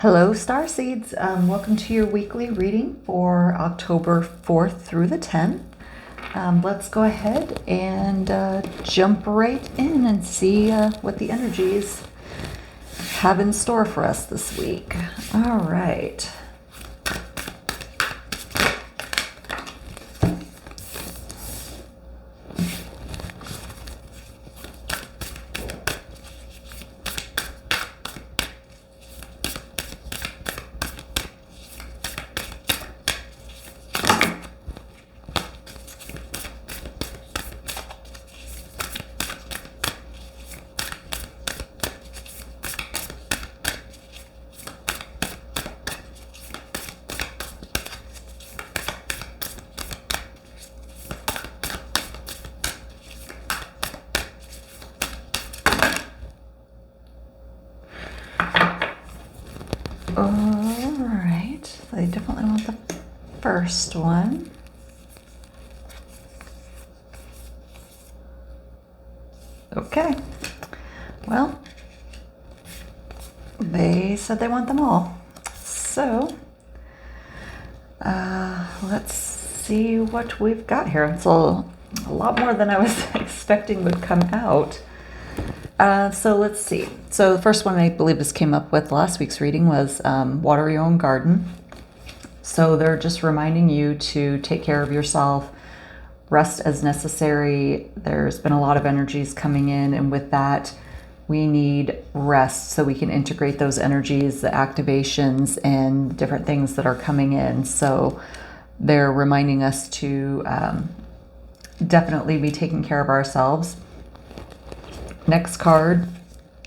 Hello, Starseeds. Welcome to your weekly reading for October 4th through the 10th. Let's go ahead and jump right in and see what the energies have in store for us this week. All right. All right, so I definitely want the first one. Okay, well, they said they want them all. So, let's see what we've got here. It's a lot more than I was expecting would come out. So let's see. So the first one I believe this came up with last week's reading was water your own garden. So they're just reminding you to take care of yourself, rest as necessary. There's been a lot of energies coming in, and with that, we need rest so we can integrate those energies, the activations, and different things that are coming in. So they're reminding us to definitely be taking care of ourselves. Next card,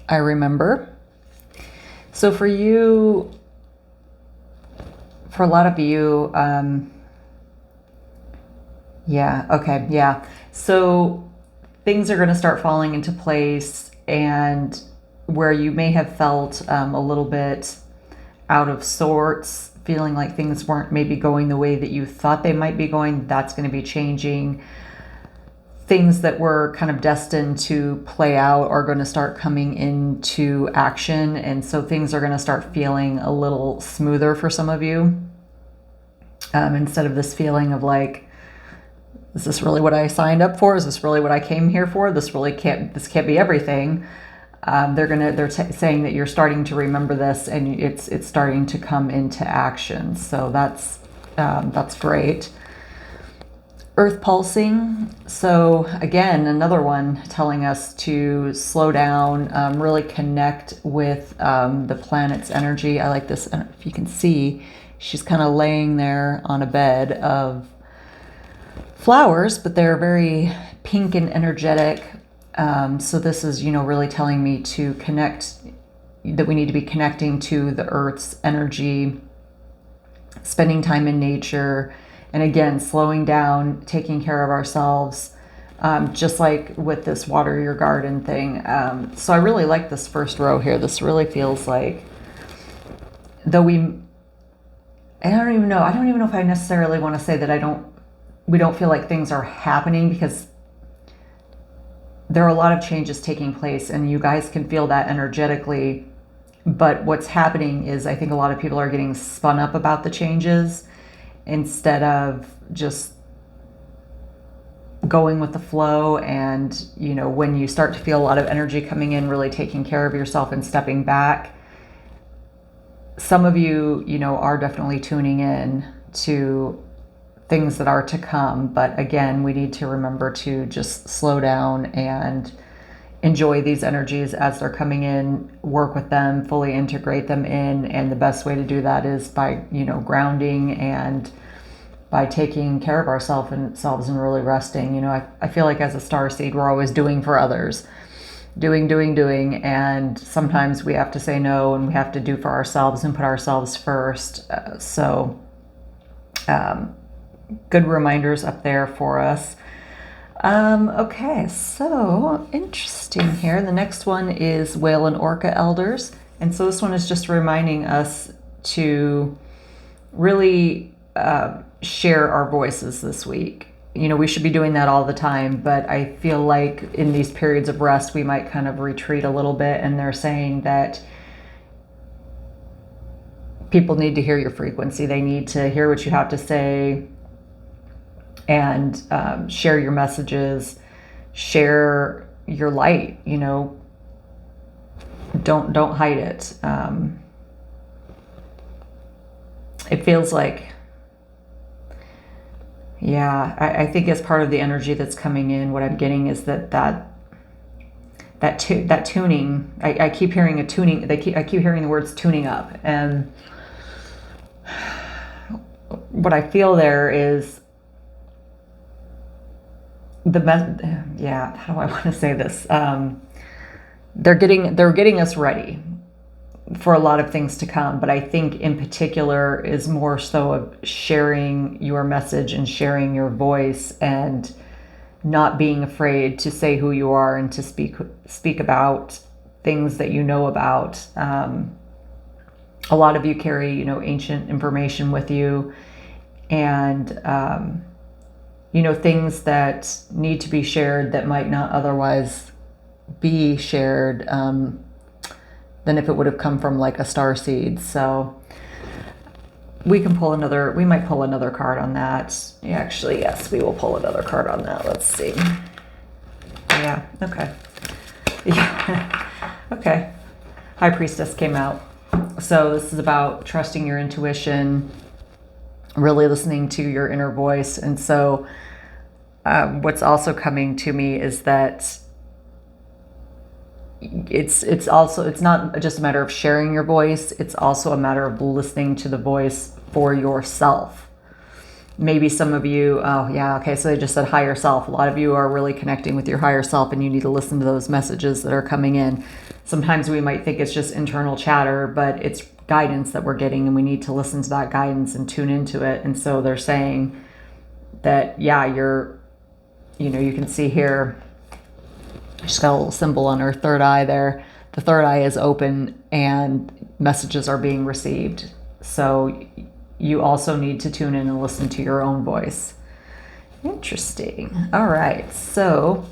I remember. So for you, for a lot of you, yeah. So things are going to start falling into place, and where you may have felt a little bit out of sorts, feeling like things weren't maybe going the way that you thought they might be going, that's going to be changing. Things that were kind of destined to play out are going to start coming into action. And so things are going to start feeling a little smoother for some of you. Instead of this feeling of like, is this really what I signed up for? Is this really what I came here for? This can't be everything. They're saying that you're starting to remember this, and it's starting to come into action. So that's great. Earth pulsing. So again, another one telling us to slow down, really connect with the planet's energy. I like this. I don't know if you can see, she's kind of laying there on a bed of flowers, but they're very pink and energetic. So this is, really telling me to connect, that we need to be connecting to the Earth's energy, spending time in nature, and again, slowing down, taking care of ourselves, just like with this water your garden thing. So I really like this first row here. This really feels like, though I don't even know if I necessarily want to say that we don't feel like things are happening, because there are a lot of changes taking place, and you guys can feel that energetically. But what's happening is, I think a lot of people are getting spun up about the changes, instead of just going with the flow. And, when you start to feel a lot of energy coming in, really taking care of yourself and stepping back, some of you, are definitely tuning in to things that are to come. But again, we need to remember to just slow down and enjoy these energies as they're coming in, work with them, fully integrate them in. And the best way to do that is by, grounding and by taking care of ourselves and really resting. I feel like as a starseed, we're always doing for others, doing. And sometimes we have to say no, and we have to do for ourselves and put ourselves first. Good reminders up there for us. Okay, so interesting here. The next one is Whale and Orca Elders. And so this one is just reminding us to really share our voices this week. We should be doing that all the time, but I feel like in these periods of rest, we might kind of retreat a little bit. And they're saying that people need to hear your frequency. They need to hear what you have to say, and share your messages, share your light. You know, don't hide it. It feels like, yeah, I think as part of the energy that's coming in, what I'm getting is that tuning. I keep hearing a tuning. I keep hearing the words tuning up, and what I feel there is yeah. How do I want to say this? They're getting us ready for a lot of things to come, but I think in particular is more so of sharing your message and sharing your voice, and not being afraid to say who you are and to speak about things that you know about. A lot of you carry, you know, ancient information with you, and you know, things that need to be shared that might not otherwise be shared than if it would have come from like a starseed. So we might pull another card on that. Actually, yes, we will pull another card on that. Let's see. Yeah, okay. Yeah, okay. High Priestess came out. So this is about trusting your intuition, really listening to your inner voice. And so what's also coming to me is that it's not just a matter of sharing your voice, it's also a matter of listening to the voice for yourself. Maybe some of you, oh yeah, okay, so they just said higher self. A lot of you are really connecting with your higher self, and you need to listen to those messages that are coming in. Sometimes we might think it's just internal chatter, but it's guidance that we're getting, and we need to listen to that guidance and tune into it. And so they're saying that, yeah, you can see here, she's got a little symbol on her third eye there. The third eye is open and messages are being received. So you also need to tune in and listen to your own voice. Interesting. All right. So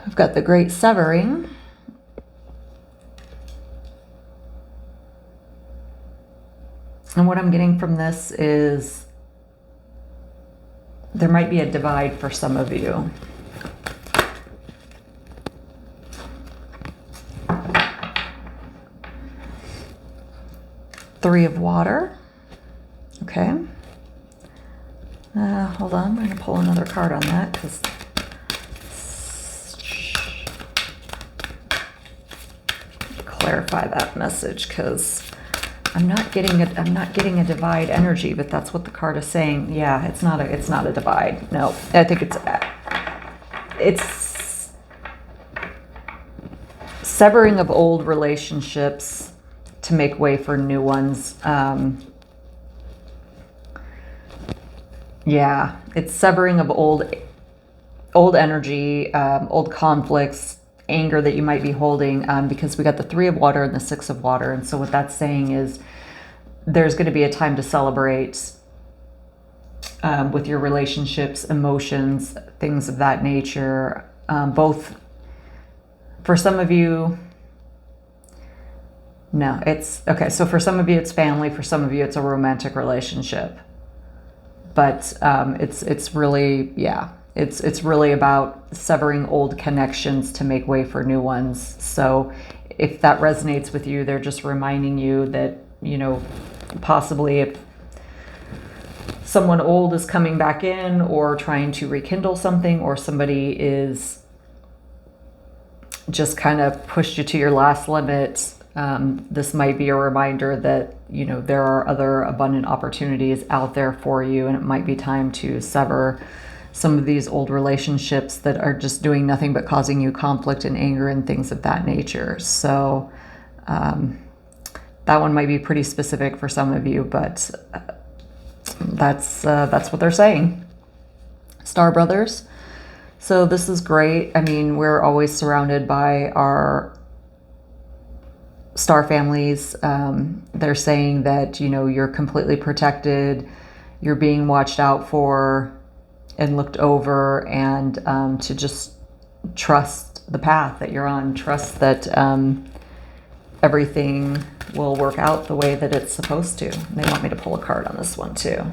I've got the Great Severing. And what I'm getting from this is there might be a divide for some of you. Three of Water. Okay. Hold on. I'm going to pull another card on that because clarify that message, because I'm not getting a divide energy, but that's what the card is saying. Yeah, it's not a divide. No, I think it's severing of old relationships to make way for new ones. Yeah, it's severing of old energy, old conflicts, anger that you might be holding, because we got the Three of Water and the Six of Water. And so what that's saying is there's going to be a time to celebrate with your relationships, emotions, things of that nature. Both for some of you, no, it's okay. So for some of you, it's family. For some of you, it's a romantic relationship. But it's really, yeah, it's really about severing old connections to make way for new ones. So if that resonates with you, they're just reminding you that, you know, possibly if someone old is coming back in or trying to rekindle something, or somebody is just kind of pushed you to your last limit, this might be a reminder that, you know, there are other abundant opportunities out there for you, and it might be time to sever some of these old relationships that are just doing nothing but causing you conflict and anger and things of that nature. So that one might be pretty specific for some of you, but that's what they're saying. Star Brothers. So this is great. I mean, we're always surrounded by our star families. They're saying that, you know, you're completely protected, you're being watched out for and looked over, and to just trust the path that you're on. Trust that everything will work out the way that it's supposed to. They want me to pull a card on this one too.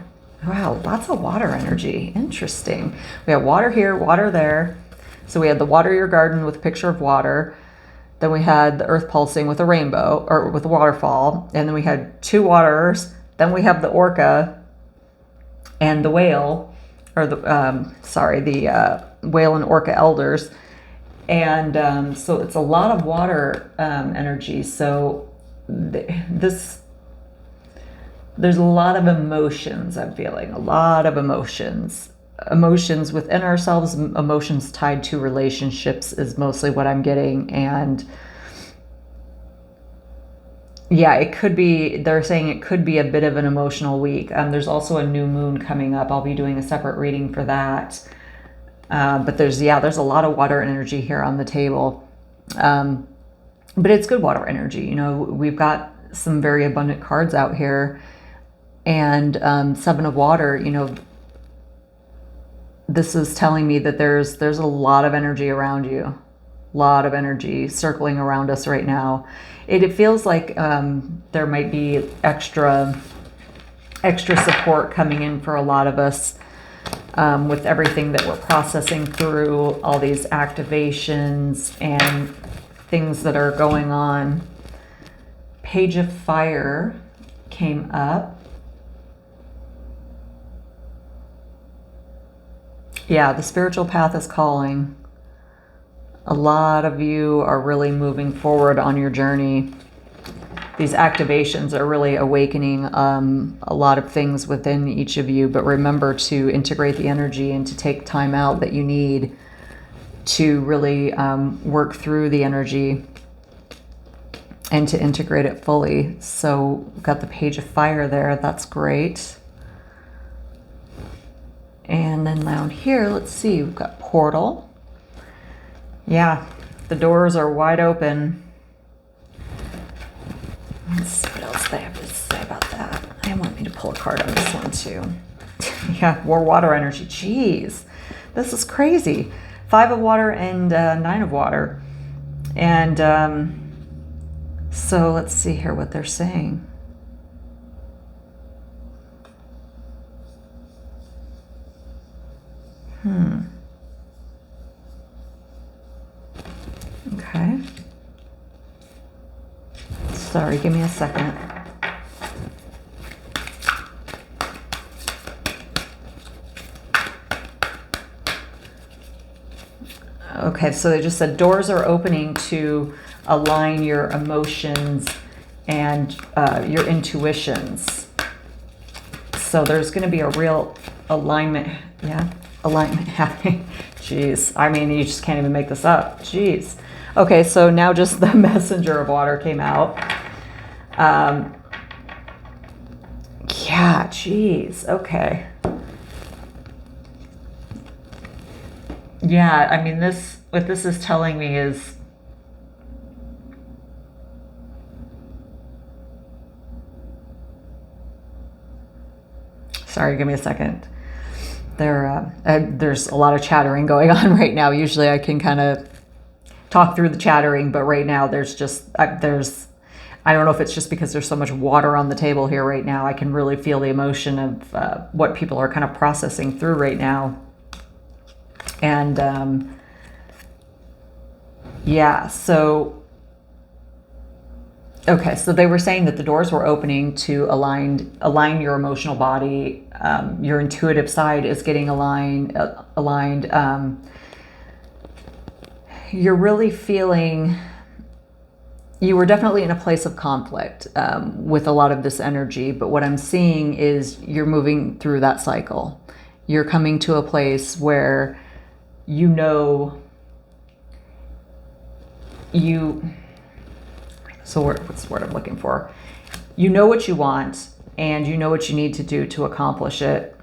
Wow, lots of water energy. Interesting. We have water here, water there. So we had the water your garden with a picture of water. Then we had the earth pulsing with a rainbow, or with a waterfall. And then we had two waters. Then we have the orca and the whale, or the whale and orca elders. And so it's a lot of water energy. So there's a lot of emotions. I'm feeling a lot of emotions within ourselves, emotions tied to relationships is mostly what I'm getting. And yeah, it could be, they're saying it could be a bit of an emotional week. There's also a new moon coming up. I'll be doing a separate reading for that. But there's a lot of water energy here on the table. But it's good water energy. You know, we've got some very abundant cards out here. And Seven of Water, you know, this is telling me that there's a lot of energy around you. A lot of energy circling around us right now. It feels like there might be extra support coming in for a lot of us. With everything that we're processing through, all these activations and things that are going on. Page of Fire came up. Yeah, the spiritual path is calling. A lot of you are really moving forward on your journey. These activations are really awakening a lot of things within each of you, but remember to integrate the energy and to take time out that you need to really work through the energy and to integrate it fully. So we've got the Page of Fire there. That's great. And then down here, let's see, we've got Portal. Yeah, the doors are wide open. Let's see what else they have to say about that. They want me to pull a card on this one too. Yeah, more water energy. Jeez, this is crazy. 5 of Water and 9 of Water. And so let's see here what they're saying. Okay. Sorry, give me a second. Okay, so they just said doors are opening to align your emotions and your intuitions. So there's going to be a real alignment. Yeah, alignment happening. Jeez, I mean, you just can't even make this up. Jeez. Okay, so now just the Messenger of Water came out. Yeah, geez, okay. Yeah, I mean, what this is telling me is sorry, give me a second. There's a lot of chattering going on right now. Usually I can kind of talk through the chattering, but right now there's just, I don't know if it's just because there's so much water on the table here right now. I can really feel the emotion of what people are kind of processing through right now. And yeah, so, okay, so they were saying that the doors were opening to align your emotional body. Your intuitive side is getting aligned. You're really feeling, you were definitely in a place of conflict with a lot of this energy, but what I'm seeing is you're moving through that cycle. You're coming to a place where you know what's the word I'm looking for? You know what you want and you know what you need to do to accomplish it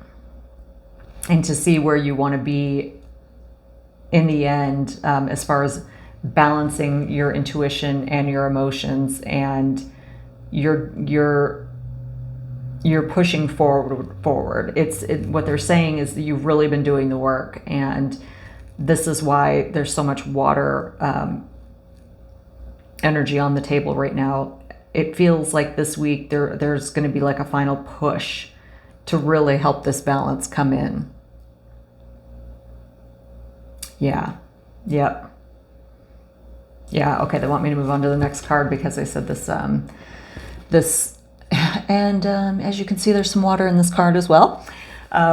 and to see where you want to be in the end, as far as balancing your intuition and your emotions, and you're pushing forward. What they're saying is that you've really been doing the work, and this is why there's so much water energy on the table right now. It feels like this week there's going to be like a final push to really help this balance come in. Yeah. Yep. Yeah. Okay. They want me to move on to the next card because they said this, and as you can see, there's some water in this card as well,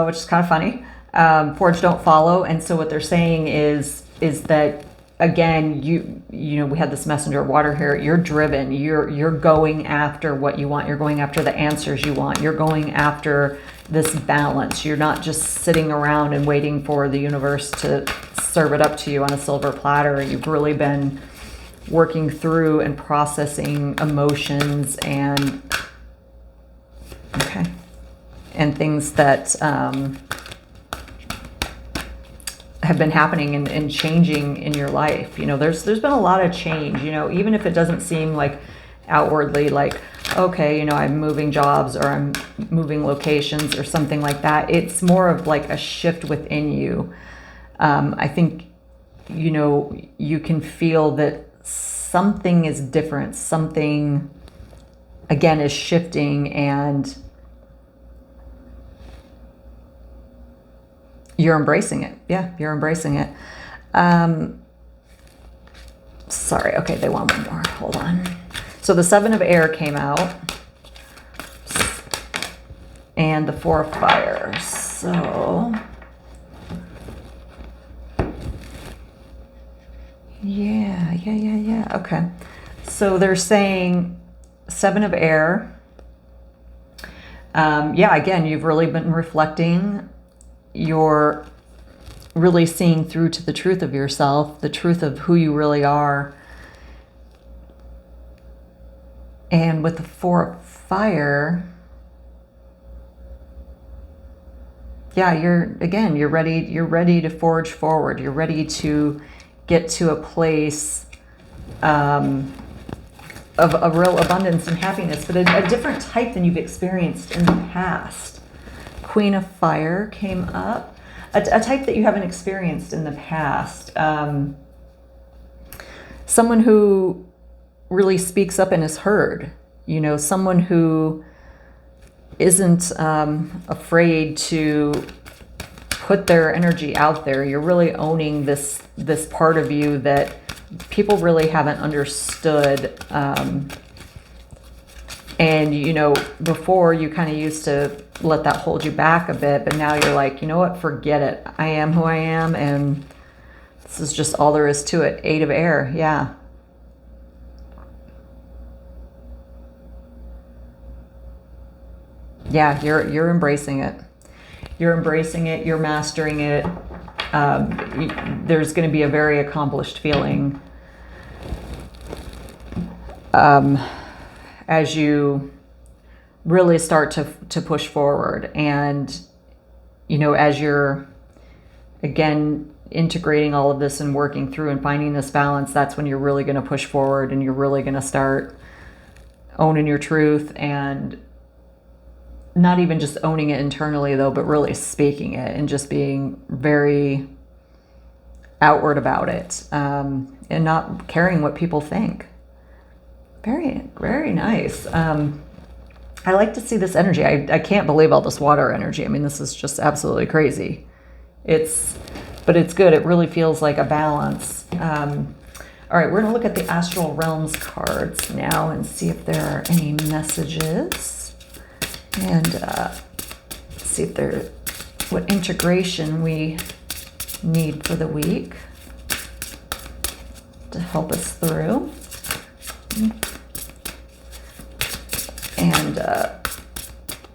which is kind of funny. Forge don't follow. And so what they're saying is that, again, you know, we had this messenger of water here. You're driven. You're going after what you want. You're going after the answers you want. You're going after this balance. You're not just sitting around and waiting for the universe to serve it up to you on a silver platter. You've really been working through and processing emotions and things that have been happening and changing in your life. You know, there's been a lot of change, you know, even if it doesn't seem like outwardly like, okay, you know, I'm moving jobs or I'm moving locations or something like that. It's more of like a shift within you. I think, you know, you can feel that something is different. Something, again, is shifting, and you're embracing it. Yeah, you're embracing it. Sorry. Okay, they want one more. Hold on. So the 7 of air came out and the 4 of fire. So yeah. Okay. So they're saying 7 of air. Yeah, again, you've really been reflecting. You're really seeing through to the truth of yourself, the truth of who you really are. And with the 4 of fire, yeah, you're ready to forge forward. You're ready to get to a place of a real abundance and happiness, but a different type than you've experienced in the past. Queen of fire came up, a type that you haven't experienced in the past. Someone who really speaks up and is heard, you know, someone who isn't afraid to put their energy out there. You're really owning this part of you that people really haven't understood. And, you know, before you kind of used to let that hold you back a bit, but now you're like, you know what, forget it. I am who I am, and this is just all there is to it. 8 of air, yeah. Yeah, you're embracing it. You're embracing it. You're mastering it. There's going to be a very accomplished feeling as you really start to push forward. And, you know, as you're, again, integrating all of this and working through and finding this balance, that's when you're really going to push forward, and you're really going to start owning your truth, and not even just owning it internally though, but really speaking it and just being very outward about it, and not caring what people think. Very, very nice. I like to see this energy. I can't believe all this water energy. I mean, this is just absolutely crazy. But it's good. It really feels like a balance. All right, we're going to look at the Astral Realms cards now and see if there are any messages. And see if there, what integration we need for the week to help us through. And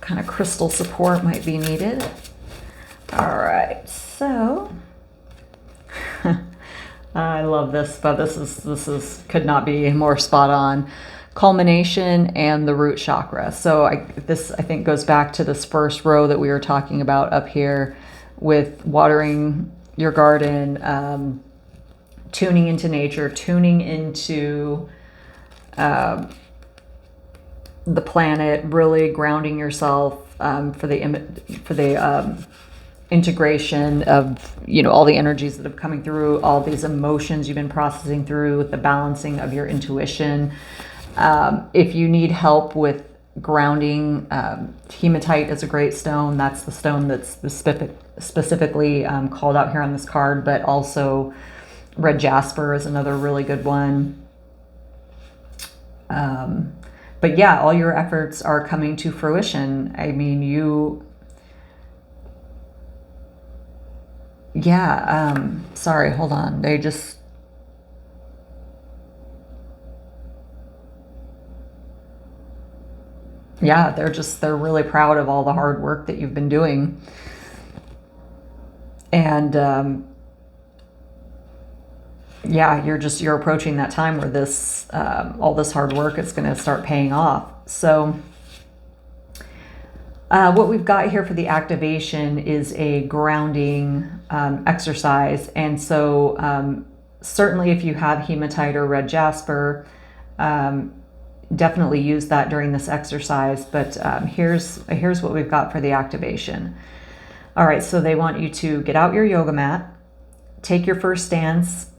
kind of crystal support might be needed. All right, so I love this, but this is could not be more spot on. Culmination and the root chakra. So this I think goes back to this first row that we were talking about up here with watering your garden, tuning into nature, tuning into the planet, really grounding yourself for the integration of, all the energies that have coming through, all these emotions you've been processing through, the balancing of your intuition. If you need help with grounding, hematite is a great stone. That's the stone that's specifically called out here on this card, but also red jasper is another really good one. But yeah, all your efforts are coming to fruition. I mean, sorry, hold on. They're really proud of all the hard work that you've been doing. And you're approaching that time where this all this hard work is going to start paying off. So what we've got here for the activation is a grounding exercise. And so certainly if you have hematite or red jasper, definitely use that during this exercise. But here's what we've got for the activation. All right, so they want you to get out your yoga mat, take your first stance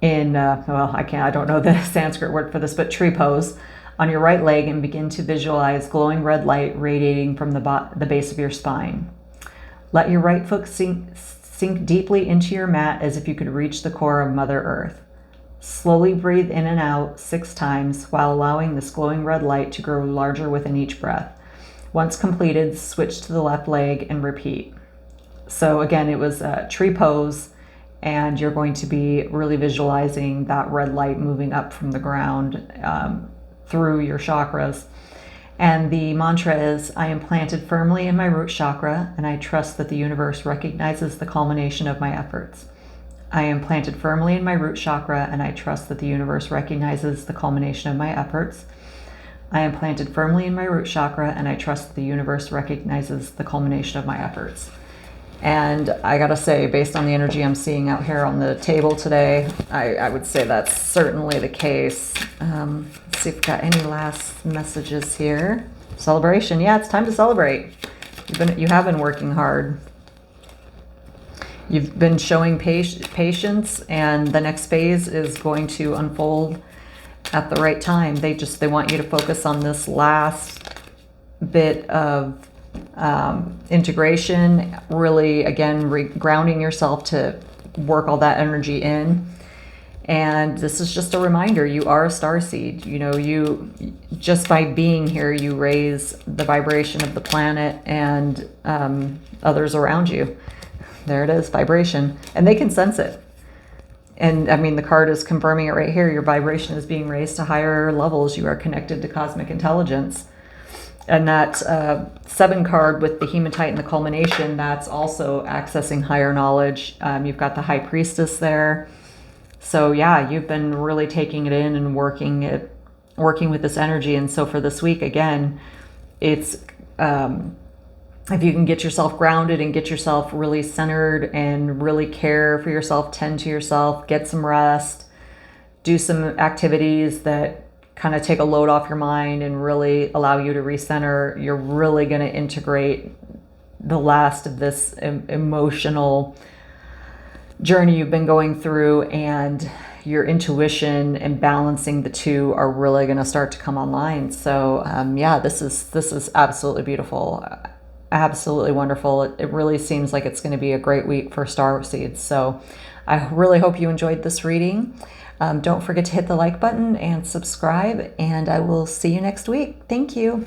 in, I don't know the Sanskrit word for this, but tree pose on your right leg, and begin to visualize glowing red light radiating from the base of your spine. Let your right foot sink deeply into your mat as if you could reach the core of Mother Earth. Slowly breathe in and out 6 times while allowing this glowing red light to grow larger within each breath. Once completed, switch to the left leg and repeat. So again, it was a tree pose, and you're going to be really visualizing that red light moving up from the ground through your chakras. And the mantra is, I am planted firmly in my root chakra, and I trust that the universe recognizes the culmination of my efforts. I am planted firmly in my root chakra, and I trust that the universe recognizes the culmination of my efforts. I am planted firmly in my root chakra, and I trust that the universe recognizes the culmination of my efforts. And I gotta say, based on the energy I'm seeing out here on the table today, I would say that's certainly the case. Let's see if we've got any last messages here. Celebration. Yeah, it's time to celebrate. You have been working hard. You've been showing patience, and the next phase is going to unfold at the right time. They want you to focus on this last bit of integration, really, again, grounding yourself to work all that energy in. And this is just a reminder, you are a starseed. You just by being here, you raise the vibration of the planet and others around you. There it is, vibration, and they can sense it. And I mean, the card is confirming it right here. Your vibration is being raised to higher levels. You are connected to cosmic intelligence. And that 7 card with the hematite and the culmination, that's also accessing higher knowledge. You've got the high priestess there. So yeah, you've been really taking it in and working with this energy. And so for this week, again, it's if you can get yourself grounded and get yourself really centered and really care for yourself, tend to yourself, get some rest, do some activities that kind of take a load off your mind and really allow you to recenter, you're really going to integrate the last of this emotional journey you've been going through, and your intuition and balancing the two are really going to start to come online. So this is absolutely beautiful, absolutely wonderful. It really seems like it's going to be a great week for Starseeds. So I really hope you enjoyed this reading. Don't forget to hit the like button and subscribe, and I will see you next week. Thank you.